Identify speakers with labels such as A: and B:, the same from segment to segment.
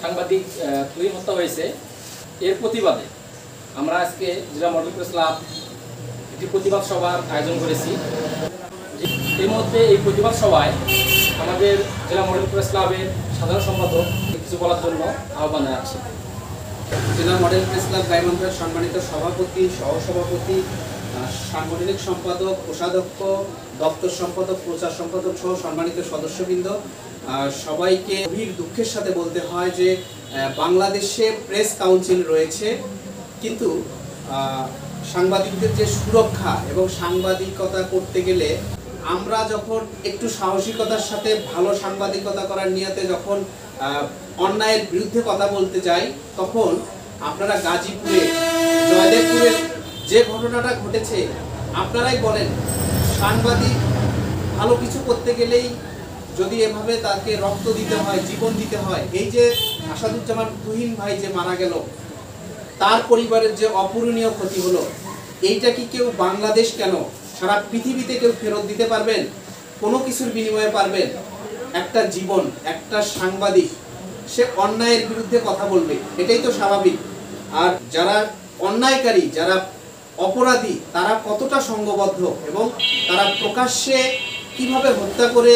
A: সাংবাদিক তুহিন হত্যা হয়েছে, এর প্রতিবাদে আমরা আজকে জেলা মডেল প্রেস ক্লাব একটি প্রতিবাদ সভার আয়োজন করেছি। এর মধ্যে এই প্রতিবাদ সভায় আমাদের জেলা মডেল প্রেস ক্লাবের সাধারণ সম্পাদক কিছু বলার জন্য আহ্বান জানাচ্ছি।
B: জেলা মডেল প্রেস ক্লাব গাইবান্ধার সম্মানিত সভাপতি, সহসভাপতি, সাংগঠনিক সম্পাদক, কোষাধ্যক্ষ, দপ্তর সম্পাদক, প্রচার সম্পাদক সহ সম্মানিত সদস্যবৃন্দ, সবাইকে গভীর দুঃখের সাথে বলতে হয় যে বাংলাদেশে প্রেস কাউন্সিল রয়েছে, কিন্তু সাংবাদিকদের যে সুরক্ষা এবং সাংবাদিকতা করতে গেলে আমরা যখন একটু সাহসিকতার সাথে ভালো সাংবাদিকতা করার নিয়তে যখন অন্যায়ের বিরুদ্ধে কথা বলতে যাই, তখন আপনারা গাজীপুরে, জয়দেবপুরের যে ঘটনাটা ঘটেছে আপনারাই বলেন, সাংবাদিক ভালো কিছু করতে গেলেই যদি এভাবে তাকে রক্ত দিতে হয়, জীবন দিতে হয়, এই যে আসাদুজ্জামান তুহিন ভাই যে মারা গেল, তার পরিবারের যে অপূরণীয় ক্ষতি হলো, এইটা কি কেউ বাংলাদেশ কেন সারা পৃথিবীতে কেউ ফেরত দিতে পারবেন? কোনো কিছুর বিনিময়ে পারবেন? একটা জীবন, একটা সাংবাদিক সে অন্যায়ের বিরুদ্ধে কথা বলবে, এটাই তো স্বাভাবিক। আর যারা অন্যায়কারী, যারা অপরাধী, তারা কতটা সংঘবদ্ধ এবং তারা প্রকাশ্যে কিভাবে হত্যা করে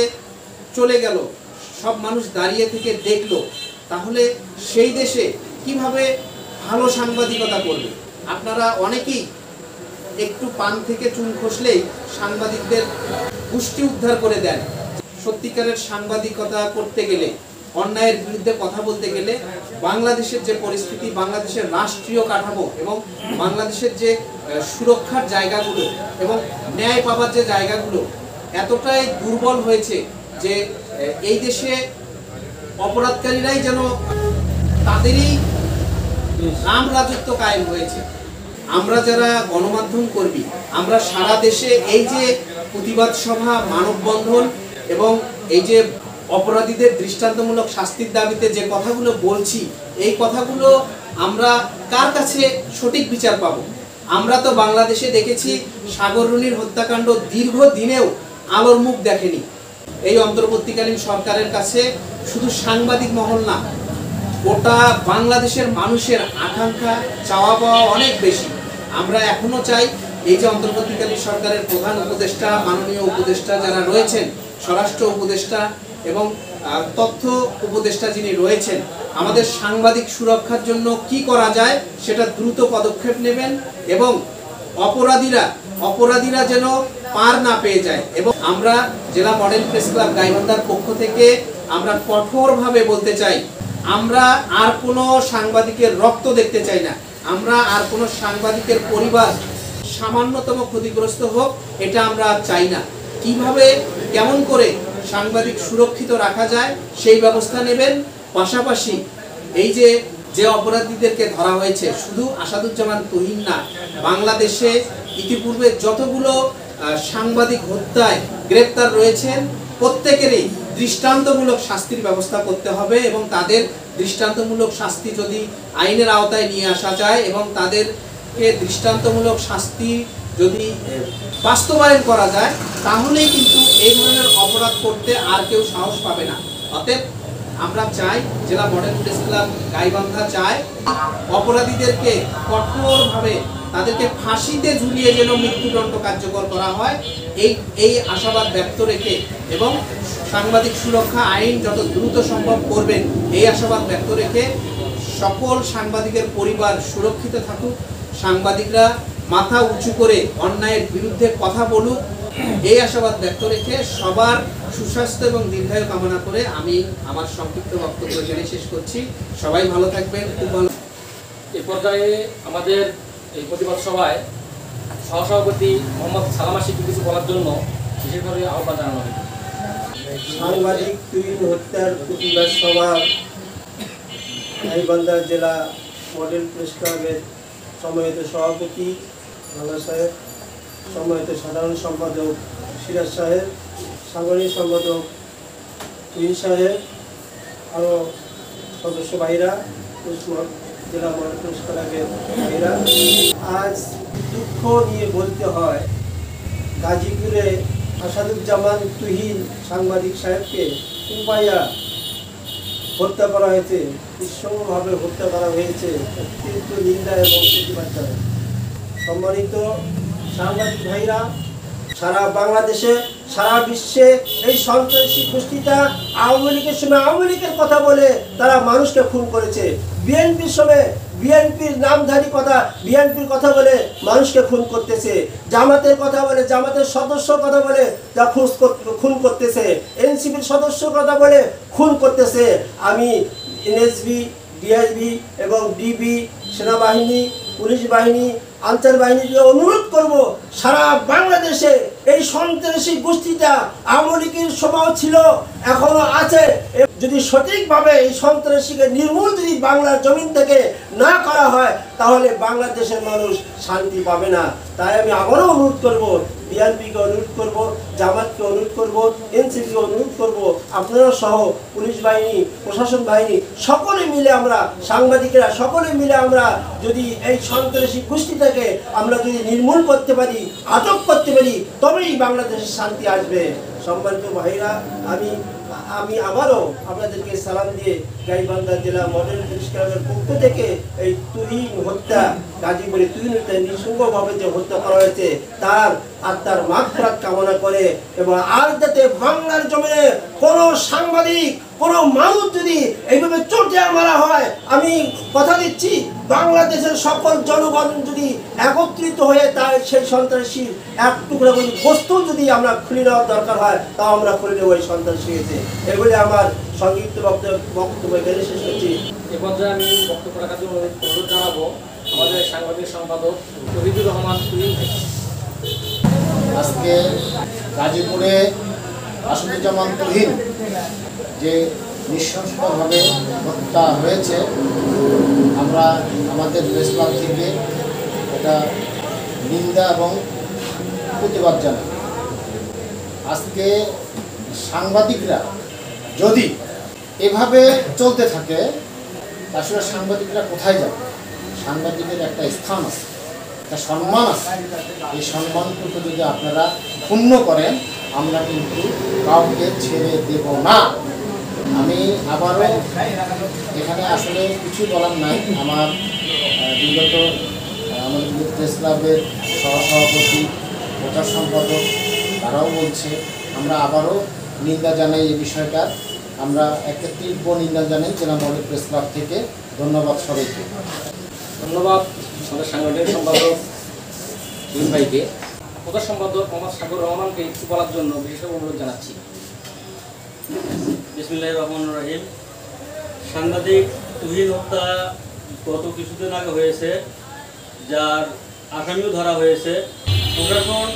B: চলে গেল, সব মানুষ দাঁড়িয়ে থেকে দেখলো, তাহলে সেই দেশে কিভাবে ভালো সাংবাদিকতা করবে? আপনারা অনেকেই একটু পান থেকে চুন খসলেই সাংবাদিকদের গোষ্ঠী উদ্ধার করে দেন। সত্যিকারের সাংবাদিকতা করতে গেলে, অন্যায়ের বিরুদ্ধে কথা বলতে গেলে বাংলাদেশের যে পরিস্থিতি, বাংলাদেশের রাষ্ট্রীয় কাঠামো এবং বাংলাদেশের যে সুরক্ষার জায়গাগুলো এবং ন্যায় পাবার যে জায়গাগুলো এতটাই দুর্বল হয়েছে যে এই দেশে অপরাধকারীরাই যেন তাদেরই রাম রাজত্ব কায়েম হয়েছে। আমরা যারা গণমাধ্যম কর্মী, আমরা সারা দেশে এই যে প্রতিবাদ সভা, মানববন্ধন এবং এই যে অপরাধীদের দৃষ্টান্তমূলক শাস্তির দাবিতে যে কথাগুলো বলছি, এই কথাগুলো আমরা কার কাছে সঠিক বিচার পাব? আমরা তো বাংলাদেশে দেখেছি সাগররুনির হত্যাকাণ্ড দীর্ঘ দিনেও আলোর মুখ দেখেনি। এই অন্তর্বর্তীকালীন সরকারের কাছে শুধু সাংবাদিক মহল না, গোটা বাংলাদেশের মানুষের আকাঙ্ক্ষা, চাওয়া পাওয়া অনেক বেশি। আমরা এখনো চাই এই যে অন্তর্বর্তীকালীন সরকারের প্রধান উপদেষ্টা, মাননীয় উপদেষ্টা যারা রয়েছেন, স্বরাষ্ট্র উপদেষ্টা এবং তথ্য উপদেষ্টা যিনি রয়েছেন, আমাদের সাংবাদিক সুরক্ষার জন্য কি করা যায় সেটা দ্রুত পদক্ষেপ নেবেন এবং অপরাধীরা যেন পার না পেয়ে যায়। এবং আমরা জেলা মডেল প্রেস ক্লাব গাইবান্ধার পক্ষ থেকে আমরা কঠোরভাবে বলতে চাই, আমরা আর কোনো সাংবাদিকের রক্ত দেখতে চাই না। আমরা আর কোনো সাংবাদিকের পরিবার সামান্যতম ক্ষতিগ্রস্ত হোক, এটা আমরা চাই না। কিভাবে, কেমন করে সাংবাদিক সুরক্ষিত রাখা যায় সেই ব্যবস্থা নেবেন। পাশাপাশি এই যে অপরাধীদেরকে ধরা হয়েছে, শুধু আসাদুজ্জামান তুহিন না, বাংলাদেশে ইতিপূর্বে যতগুলো সাংবাদিক হত্যায় গ্রেপ্তার রয়েছেন প্রত্যেকেরই দৃষ্টান্তমূলক শাস্তির ব্যবস্থা করতে হবে এবং তাদের দৃষ্টান্তমূলক শাস্তি যদি আইনের আওতায় নিয়ে আসা যায় এবং তাদেরকে দৃষ্টান্তমূলক শাস্তি যদি বাস্তবায়ন করা যায়, তাহলেই কিন্তু এই ধরনের অপরাধ করতে আর কেউ সাহস পাবে না। অতএব আমরা চাই, জেলা মডেল প্রেস ক্লাব গাইবান্ধা চায়, অপরাধীদেরকে কঠোরভাবে তাদেরকে ফাঁসিতে ঝুলিয়ে যেন মৃত্যুদণ্ড কার্যকর করা হয়, এই আশাবাদ ব্যক্ত রেখে এবং সাংবাদিক সুরক্ষা আইন যত দ্রুত সম্ভব করবেন এই আশাবাদ ব্যক্ত রেখে সকল সাংবাদিকের পরিবার সুরক্ষিত থাকুক, সাংবাদিকরা মাথা উঁচু করে অন্যায়ের বিরুদ্ধে কথা বলুক, এই আশাবাদ ব্যক্ত রেখে সবার সুস্বাস্থ্য এবং দীর্ঘায়ু কামনা করে আমি আমার সংক্ষিপ্ত বক্তব্য এখানে শেষ করছি। সবাই ভালো থাকবেন, খুব ভালো।
A: এই পর্যায়ে আমাদের এই প্রতিবাদ সভায় সহসভাপতি মোহাম্মদ সালাম আশিককে কিছু বলার জন্য বিশেষভাবে আহ্বান জানানো হবে।
C: সাংবাদিক তুহিন হত্যার প্রতিবাদ সভা গাইবান্ধা জেলা মডেল প্রেস ক্লাবের সম্মানিত সভাপতি ভালো সাহেব, সম্মানিত সাধারণ সম্পাদক সিরাজ সাহেব, সাংগঠনিক সম্পাদক তুহিন সাহেব, আরও সদস্য ভাইরা, জেলা মডেল প্রেস ক্লাবের ভাইরা, আজ দুঃখ নিয়ে বলতে হয় গাজীপুরে আসাদুজ্জামান তুহিন সাংবাদিক সাহেবকে কুপাইয়া হত্যা করা হয়েছে, নিঃসঙ্গভাবে হত্যা করা হয়েছে, অত্যন্ত নিন্দা এবং প্রতিবাদ জানাই। সম্মানিত সাংবাদিক ভাইরা, সারা বাংলাদেশে সারা বিশ্বে এই সন্ত্রাসী গোষ্ঠীটা আওয়ামী লীগের সময় আওয়ামী লীগের কথা বলে তারা মানুষকে খুন করেছে, বিএনপির সময় বিএনপির নামধারী কথা বিএনপির কথা বলে মানুষকে খুন করতেছে, জামাতের কথা বলে জামাতের সদস্য কথা বলে যা খুন করতেছে, এনসিপির সদস্য কথা বলে খুন করতেছে। আমি এনএসবি, ডিআইবি এবং ডিবি, সেনাবাহিনী, পুলিশ বাহিনী, আনসার বাহিনীকে অনুরোধ করব, সারা বাংলাদেশে এই সন্ত্রাসী গোষ্ঠীটা আওয়ামী লীগের সময়ও ছিল, এখনো আছে। যদি সঠিকভাবে এই সন্ত্রাসীকে নির্মূল যদি বাংলার জমিন থেকে না করা হয় তাহলে বাংলাদেশের মানুষ শান্তি পাবে না। তাই আমি আবারও অনুরোধ করব, বিএনপিকে অনুরোধ করব, জামাতকে অনুরোধ করব, এনসিপিকে অনুরোধ করব, আপনারা সহ পুলিশ বাহিনী, প্রশাসন বাহিনী সকলে মিলে আমরা, সাংবাদিকেরা সকলে মিলে আমরা যদি এই সন্ত্রাসী গোষ্ঠীটাকে আমরা যদি নির্মূল করতে পারি, আটক করতে পারি, তবেই বাংলাদেশের শান্তি আসবে। সম্মানিত ভাইরা, আমি আবারও আপনাদেরকে সালাম দিয়ে গাইবান্ধা জেলা মডেল পুলিশ ক্লাবের পক্ষ থেকে এই তুহিন হত্যা, গাজীপুরে তুহিন হত্যা নৃশংসভাবে যে হত্যা করা হয়েছে তার আত্মার মাগফিরাত কামনা করে, এবং আর যাতে বাংলার জমিনে কোনো সাংবাদিক, কোনো মানুষ যদি এইভাবে চোটে মারা হয়, আমি কথা দিচ্ছি বাংলাদেশের সকল জনগণ যদি একত্রিত হয়ে তার সেই সন্ত্রাসীর এক টুকরা বস্তু যদি আমরা খুলে নেওয়ার দরকার হয় তাও আমরা খুলে নেব এই সন্ত্রাসী হয়েছে। এগুলি আমার সংক্ষিপ্ত বক্তব্য এখানে শেষ করছি।
A: এ পর্যায়ে আমি বক্তব্য রাখার জন্য অনুরোধ জানাবো আমাদের সাংবাদিক সম্পাদক শহীদুর রহমান তুহিন ভাই।
D: আজকে গাজীপুরে আসাদুজ্জামান তুহিন যে নৃশংসভাবে হত্যা হয়েছে, আমরা আমাদের প্রেস ক্লাব থেকে এটা নিন্দা এবং প্রতিবাদ জানাই। আজকে সাংবাদিকরা যদি এভাবে চলতে থাকে আসলে সাংবাদিকরা কোথায় যাবে? সাংবাদিকের একটা স্থান আছে, একটা সম্মান আছে। এই সম্মানটুকু যদি আপনারা ক্ষুণ্ণ করেন আমরা কিন্তু কাউকে ছেড়ে দেব না। আমি আবারও এখানে আসলে কিছু বলার নাই। আমার বিগত আমাদের প্রেস ক্লাবের সহসভাপতি, প্রচার সম্পাদক তারাও বলছে, আমরা আবারও নিন্দা জানাই এই বিষয়টার। আমরা একটা তীব্র নিন্দা জানাই জেলা মডেল প্রেস ক্লাব থেকে। ধন্যবাদ সবাইকে।
A: ধন্যবাদ আমাদের সাংগঠনিক সম্পাদক তুহিন ভাইকে। প্রধান সম্পাদক মোহাম্মদ সাগর রহমানকে কিছু বলার জন্য বিশেষ অনুরোধ জানাচ্ছি।
E: বিসমিল্লাহির রহমানির রহিম। সাংবাদিক তুহিন হত্যা গত কিছুদিন আগে হয়েছে, যার আসামিও ধরা হয়েছে। প্রশাসন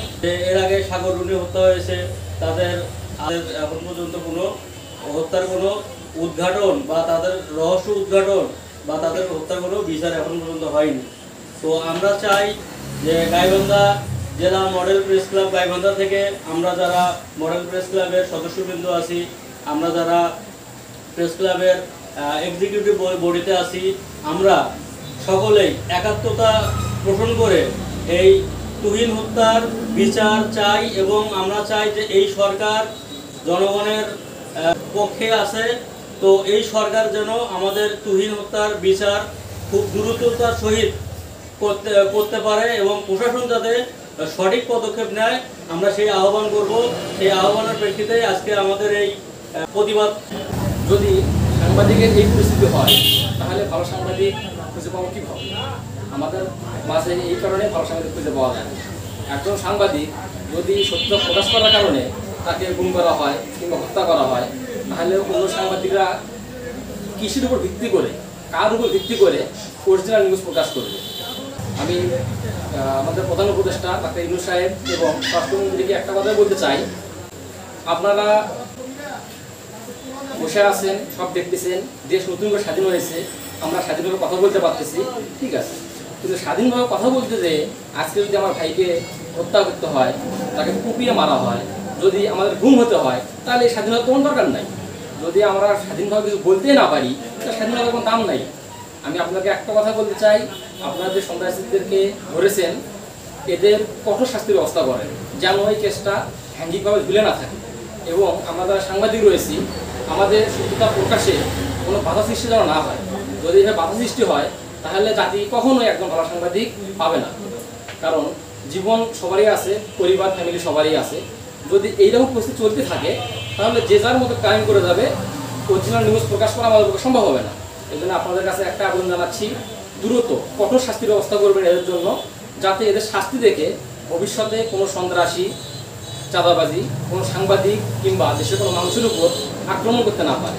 E: এর আগে সাগর রুনি হত্যা হয়েছে, তাদের এখন পর্যন্ত কোনো হত্যার কোনো উদ্ঘাটন বা তাদের রহস্য উদ্ঘাটন বা তাদের হত্যার কোনো বিচার এখন পর্যন্ত হয়নি। তো আমরা চাই যে গাইবান্ধা জেলা মডেল প্রেস ক্লাব গাইবান্ধা থেকে আমরা যারা মডেল প্রেস ক্লাবের সদস্যবৃন্দ আছি, আমরা যারা প্রেস ক্লাবের এক্সিকিউটিভ বডিতে আছি, আমরা সকলেই একাত্মতা পোষণ করে এই তুহিন হত্যার বিচার চাই। এবং আমরা চাই যে এই সরকার জনগণের পক্ষে আছে, তো এই সরকার যেন আমাদের তুহিন হত্যার বিচার খুব দ্রুততার সহিত করতে পারে এবং প্রশাসন যাতে সঠিক পদক্ষেপ নেয় আমরা সেই আহ্বান করব। সেই আহ্বানের প্রেক্ষিতে আজকে আমাদের এই প্রতিবাদ।
A: যদি সাংবাদিকের এই পরিস্থিতি হয় তাহলে ভালো সাংবাদিক খুঁজে পাবো কীভাবে? আমাদের মাঝে এই কারণে ভালো সাংবাদিক খুঁজে পাওয়া যায়। একজন সাংবাদিক যদি সত্য প্রকাশ করার কারণে তাকে গুম করা হয় কিংবা হত্যা করা হয়, তাহলে অন্য সাংবাদিকরা কিসের উপর ভিত্তি করে, কার উপর ভিত্তি করে অরিজিনাল নিউজ প্রকাশ করবে? আমি আমাদের প্রধান উপদেষ্টা ডাক্তার ইউনূস সাহেব এবং স্বরাষ্ট্রমন্ত্রীকে একটা কথাই বলতে চাই, আপনারা বসে আছেন, সব দেখতেছেন, দেশ নতুন করে স্বাধীন হয়েছে, আমরা স্বাধীনভাবে কথা বলতে পারতেছি, ঠিক আছে, কিন্তু স্বাধীনভাবে কথা বলতে যে আজকে যদি আমার ভাইকে হত্যা করতে হয়, তাকে কুপিয়ে মারা হয়, যদি আমাদের গুম হতে হয়, তাহলে এই স্বাধীনতা কোনো দরকার নাই। যদি আমরা স্বাধীনভাবে কিছু বলতেই না পারি তাহলে স্বাধীনতার কোনো দাম নাই। আমি আপনাকে একটা কথা বলতে চাই, আপনারা যে সন্ত্রাসীদেরকে ধরেছেন এদের কঠোর শাস্তির ব্যবস্থা করেন, যেন এই কেসটা হ্যাঙ্গিংভাবে ঝুলে না থাকে। এবং আমরা যারা সাংবাদিক রয়েছি আমাদের সত্যতা প্রকাশে কোনো বাধা সৃষ্টি যেন না হয়। যদি এভাবে বাধা সৃষ্টি হয় তাহলে জাতি কখনোই একজন ভালো সাংবাদিক পাবে না। কারণ জীবন সবারই আছে, পরিবার ফ্যামিলি সবারই আছে। যদি এইরকম পরিস্থিতি চলতে থাকে তাহলে যে যার মতো ক্রাইম করে যাবে, অরিজিনাল নিউজ প্রকাশ করা আমাদের পক্ষে সম্ভব হবে না। এই জন্য আপনাদের কাছে একটা আবেদন জানাচ্ছি, দ্রুত কঠোর শাস্তির ব্যবস্থা করবেন এদের জন্য, যাতে এদের শাস্তি দেখে ভবিষ্যতে কোনো সন্ত্রাসী, চাঁদাবাজি, কোনো সাংবাদিক কিংবা দেশের কোনো মানুষের উপর আক্রমণ করতে না পারে।